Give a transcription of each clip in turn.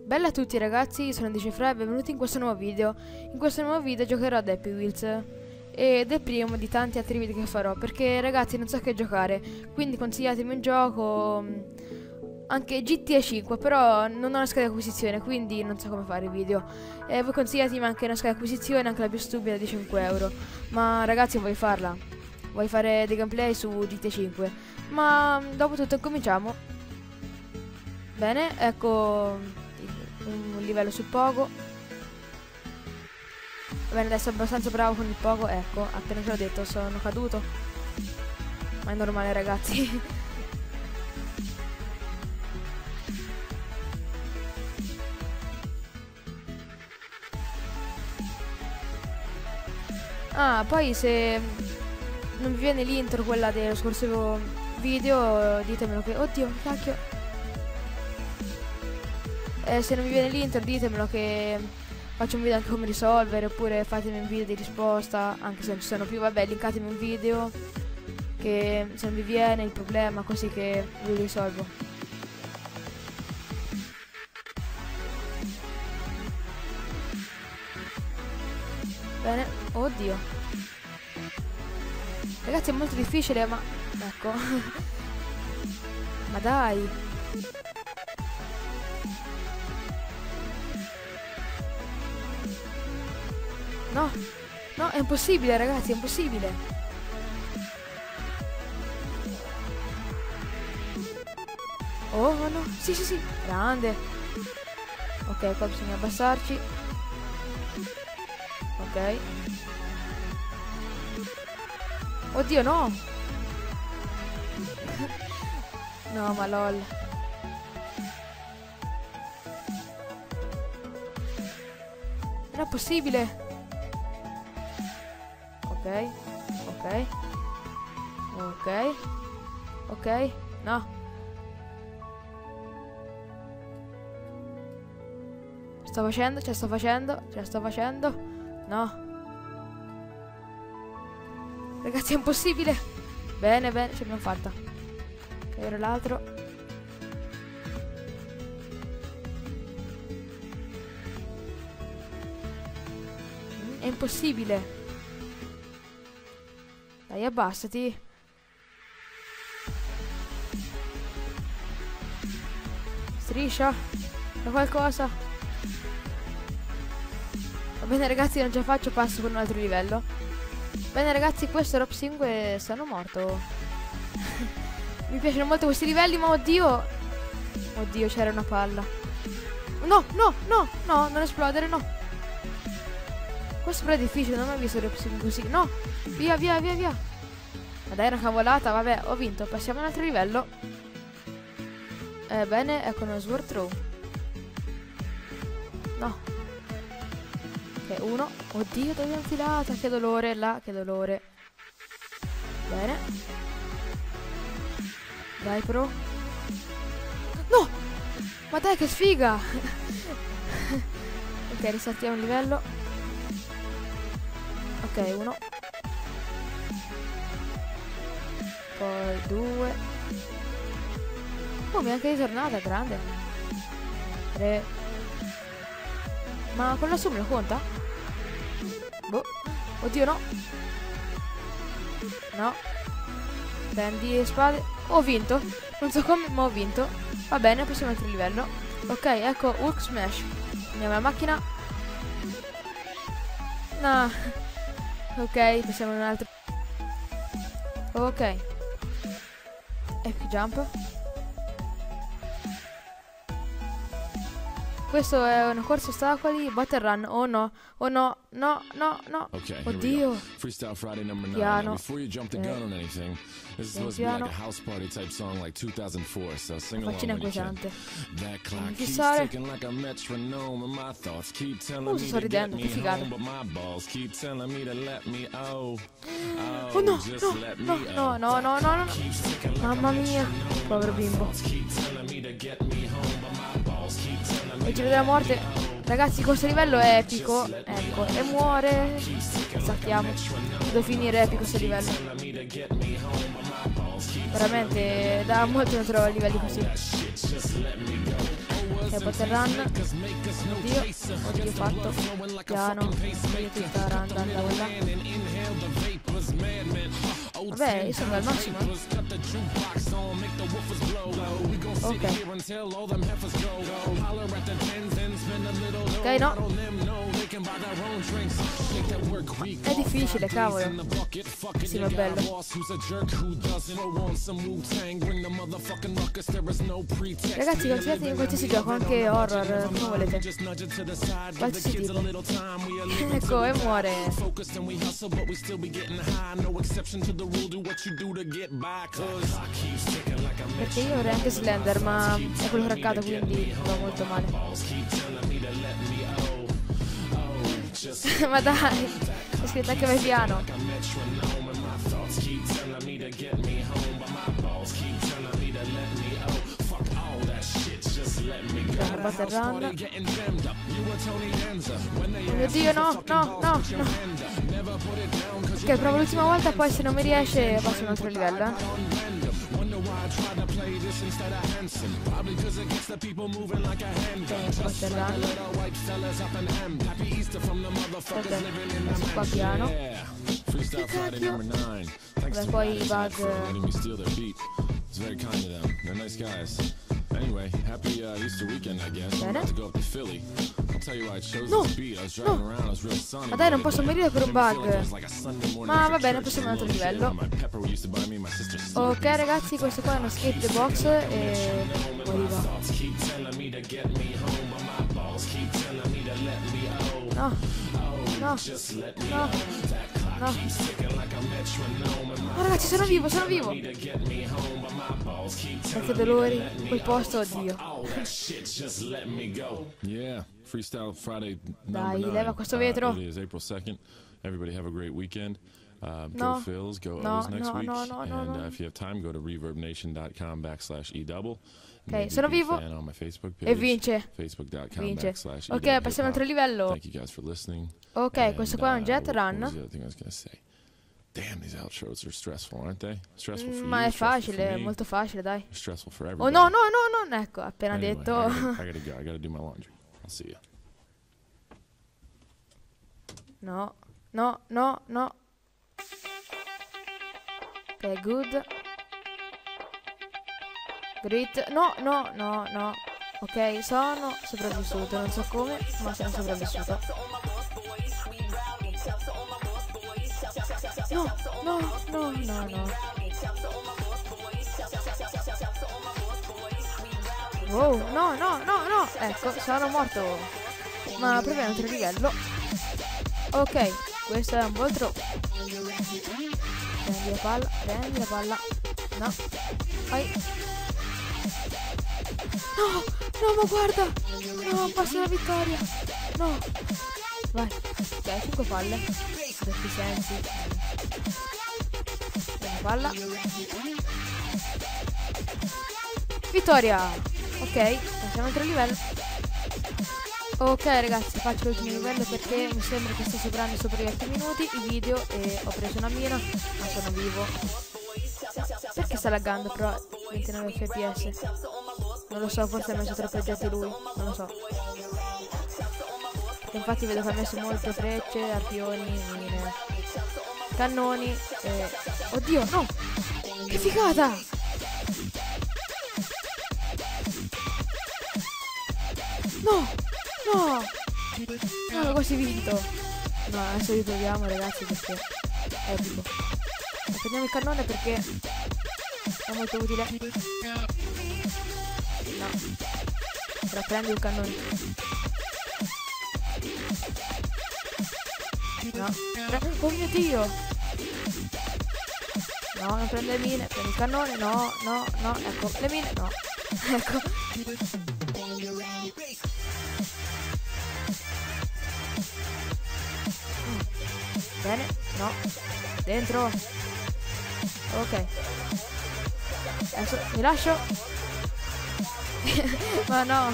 Bella a tutti ragazzi, sono Decifra e benvenuti in questo nuovo video. In questo nuovo video giocherò ad Happy Wheels ed è il primo di tanti altri video che farò, perché ragazzi non so che giocare, quindi consigliatemi un gioco, anche GTA 5, però non ho una scheda di acquisizione, quindi non so come fare i video. E voi consigliatemi anche una scheda di acquisizione, anche la più stupida di 5 euro. Ma ragazzi voglio farla, voglio fare dei gameplay su GTA 5. Ma dopo tutto cominciamo. Bene, ecco un livello sul pogo. Va bene, adesso sono abbastanza bravo con il pogo. Ecco, appena ce l'ho detto sono caduto. Ma è normale ragazzi. Ah, poi se non vi viene l'intro, quella dello scorso video, ditemelo che... Oddio, che cacchio. Se non mi viene l'intro ditemelo che faccio un video anche come risolvere, oppure fatemi un video di risposta, anche se non ci sono più, vabbè, linkatemi un video che se non vi viene il problema, così che vi risolvo. Bene, oddio. Ragazzi è molto difficile, ma ecco. Ma dai. No, no, è impossibile ragazzi, è impossibile. Oh no, sì sì sì, grande. Ok, qua bisogna abbassarci. Ok. Oddio no. No, ma lol. Non è possibile. Ok, ok, ok, ok, no. Sto facendo, ce la sto facendo, ce la sto facendo. No. Ragazzi è impossibile. Bene, bene, ce l'abbiamo fatta. Ok, ora l'altro. È impossibile. Dai, abbassati. Striscia. Fa qualcosa. Va bene ragazzi, non ce la faccio, passo con un altro livello. Bene ragazzi, questo è Rob Sing e sono morto. Mi piacciono molto questi livelli, ma oddio. Oddio, c'era una palla. No, no, no, no, non esplodere, no. Questo però è difficile, non ho mai visto Rob Sing così. No, via, via, via, via. Ma dai, una cavolata, vabbè, ho vinto. Passiamo a un altro livello. Bene, ecco uno sword throw. No. Ok, uno. Oddio, dove ho infilata? Che dolore, là, che dolore. Bene. Dai, pro. No! Ma dai, che sfiga! Ok, risaltiamo il livello. Ok, uno. Poi 2. Oh, mi è anche ritornata, grande. 3. Ma con la sub lo conta? Boh. Oddio no. No. Prendi spade. Ho vinto. Non so come, ma ho vinto. Va bene, passiamo al altro livello. Ok, ecco Hulk Smash. Andiamo alla macchina. No. Ok, passiamo ad un altro. Ok. Epic Jump. Questo è una corsa ostacoli, Battle Run. Oh no, oh no, no, no, no. Okay, oddio. Freestyle Friday number 9. Piano. Before you jump the gun on anything, this is supposed to be like a house party type song like 2004. So sing along when you can. That clock keeps ticking like a metronome, and my thoughts keep telling me to get me home, but my balls keep telling me to let me oh no, no, no, no, no, no, no, no. Mamma mia, povero bimbo. E ci vede la morte. Ragazzi, questo livello è epico. Ecco, e muore. Sappiamo. Devo finire epico questo livello. Veramente da molto non trovo livelli così. Ok, bottle run. Oddio fatto. Piano. Io tutta run da quella. Vabbè, io sono al massimo. Ok. Ok, no. È difficile, cavolo. Sì, ma bello. Ragazzi, consigliate in qualsiasi gioco, anche horror, come volete. Qualsiasi tipo. Ecco, e muore. Perché io vorrei anche Slender, ma è quello craccato, quindi va molto male. Ma dai, ho scritto anche vai piano. Battle run. Oh mio Dio, no. Ok, provo l'ultima volta, poi se non mi riesce passo un altro livello, Adesso qua piano. Vabbè, poi i bug. Anyway, happy Easter weekend, I guess. I'm about to go up to Philly. I'll tell you why I chose this beat. I was driving around, I was real sunny. Ma dai, non posso morire per un bug. Ma va bene, passiamo a un altro livello. Ok, ragazzi, questo qua è uno skate box e moriva. No. Oh, ragazzi, sono vivo. Che dolori, quel posto, oddio. Dai, leva questo vetro. Everybody have a great weekend. Go Phils, go O's next week. And if you have time, go to reverbnation.com/edouble. Ok, sono vivo e vince. Ok, passiamo al altro livello. Ok, questo qua è un jet run. Damn, these outros are stressful, aren't they? Stressful for Ma you, è facile, for me. molto facile, dai. Stressful for Oh everybody. no, ecco, appena detto. I gotta go. I gotta do my laundry. I'll see you. No. Ok, good. Great. No. Ok, sono sopravvissuto, non so come, ma sono sopravvissuto. No. Wow, no. Ecco, sono morto. Ma proviamo un altro livello. Ok, questo è un ball throw. Prendi la palla. No. Vai. No, ma guarda. No, passo la vittoria. No. Vai. Ok, 5 palle. Efficienzi. Una palla. Vittoria. Ok, passiamo a altro livello. Ok ragazzi, faccio l'ultimo livello perché mi sembra che sto soprando sopra gli 8 minuti i video e ho preso una mina, ma sono vivo. Perché sta laggando però 29 fps? Non lo so, forse ha messo troppi oggetti lui, non lo so. Perché infatti vedo che ha messo molte frecce, arpioni, mine, cannoni e... Oddio, no! Che figata! No, quasi vinto. No, adesso riproviamo ragazzi perché è epico. Prendiamo il cannone perché è molto utile. No. Ora prendo il cannone. No. Oh mio Dio. No, non prendo le mine. Prendo il cannone. No. Ecco, le mine. No. Ecco. Bene, no. Dentro. Ok. Adesso mi lascio. Ma no.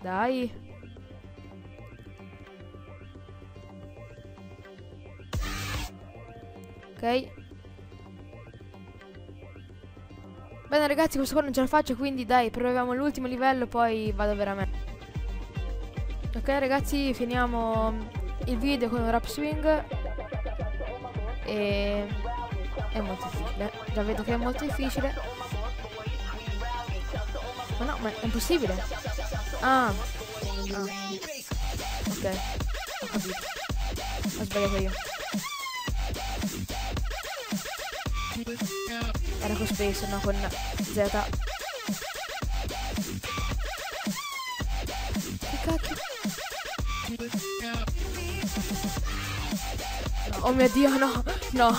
Dai. Ok. Bene ragazzi, questo qua non ce la faccio, quindi dai, proviamo l'ultimo livello, poi vado veramente. Ok ragazzi, finiamo il video con un rap swing. E è molto difficile. Già vedo che è molto difficile. Ma no, ma è impossibile. Ah. Ok, ho capito. Ho sbagliato io. Era con Space, no con Z. Che cacchio? No, oh mio Dio, no. No,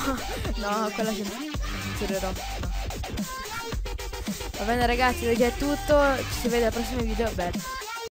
no, quella censurerò. No. Va bene ragazzi, oggi è tutto. Ci si vede al prossimo video. Beh.